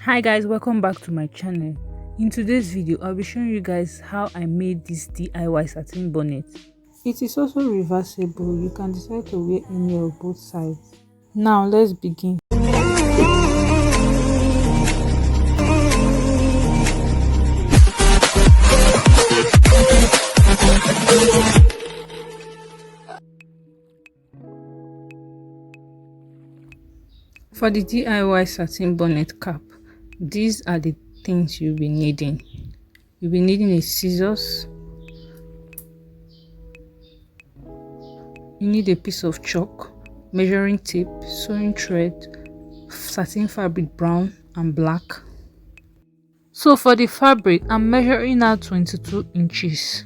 Hi guys, welcome back to my channel. In today's video I'll be showing you guys how I made this DIY satin bonnet. It is also reversible. You can decide to wear any or both sides. Now let's begin. For the DIY satin bonnet cap, these are the things you'll be needing. You'll be needing a scissors. You need a piece of chalk, measuring tape, sewing thread, satin fabric brown and black. So for the fabric, I'm measuring out 22 inches.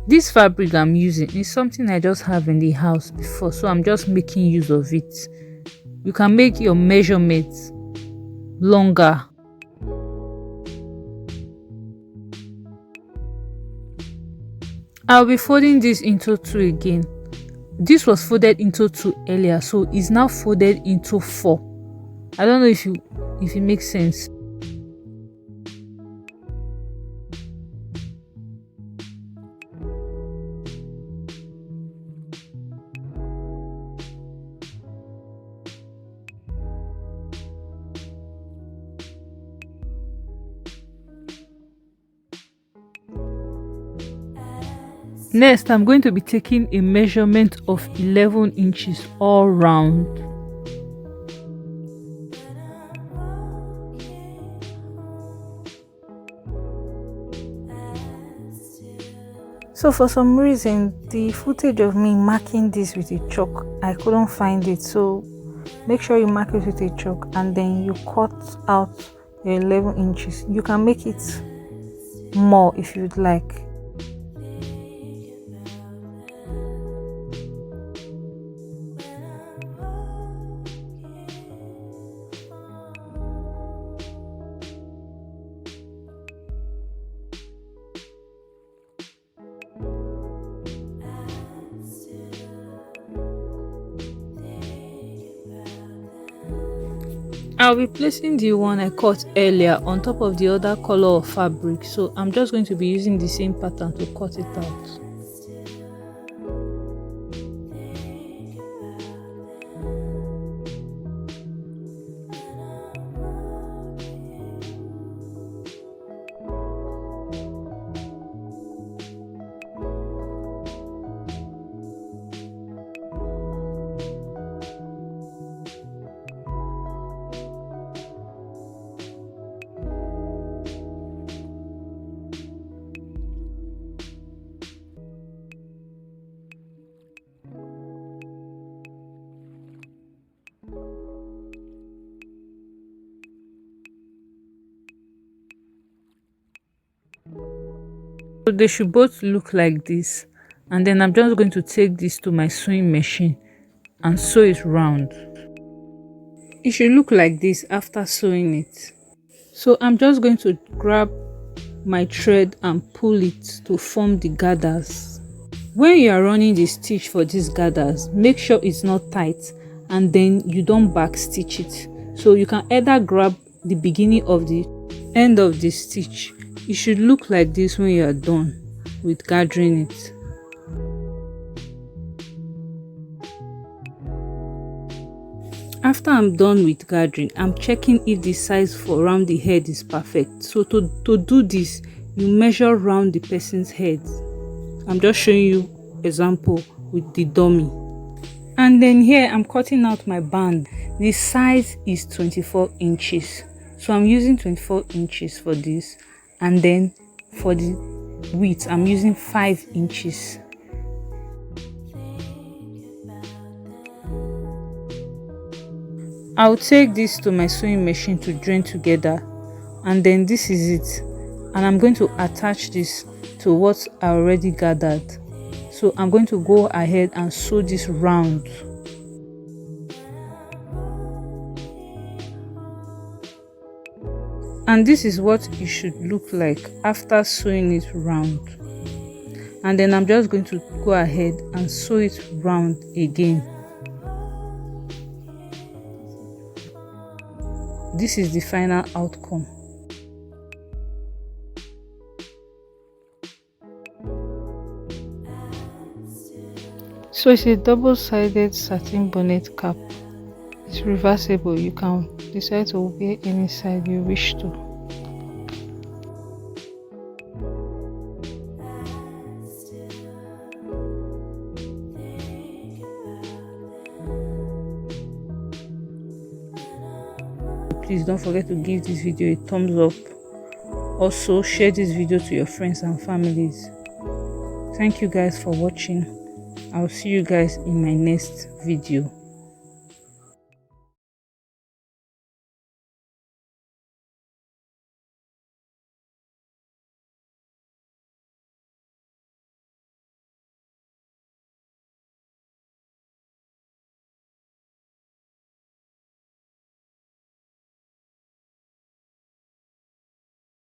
This fabric I'm using is something I just have in the house before, so I'm just making use of it. You can make your measurements longer. I'll be folding this into two again. This was folded into two earlier, so it's now folded into four. I don't know if it makes sense. Next, I'm going to be taking a measurement of 11 inches all round. So for some reason, the footage of me marking this with a chalk, I couldn't find it. So make sure you mark it with a chalk and then you cut out your 11 inches. You can make it more if you'd like. I'll be placing the one I cut earlier on top of the other color of fabric, so I'm just going to be using the same pattern to cut it out. So they should both look like this, and then I'm just going to take this to my sewing machine and sew it round. It should look like this after sewing it. So I'm just going to grab my thread and pull it to form the gathers. When you are running the stitch for these gathers, make sure it's not tight and then you don't back stitch it. So you can either grab the beginning of the end of the stitch. It should look like this when you are done with gathering it. After I'm done with gathering, I'm checking if the size for around the head is perfect. So to do this, you measure around the person's head. I'm just showing you example with the dummy. And then here I'm cutting out my band. The size is 24 inches. So I'm using 24 inches for this. And then for the width, I'm using 5 inches. I'll take this to my sewing machine to join together, and then this is it. And I'm going to attach this to what I already gathered. So I'm going to go ahead and sew this round. And this is what it should look like after sewing it round. And then I'm just going to go ahead and sew it round again. this is the final outcome. So it's a double-sided satin bonnet cap. It's reversible. You can decide to wear any side you wish to. Please don't forget to give this video a thumbs up. Also, share this video to your friends and families. Thank you guys for watching. I'll see you guys in my next video.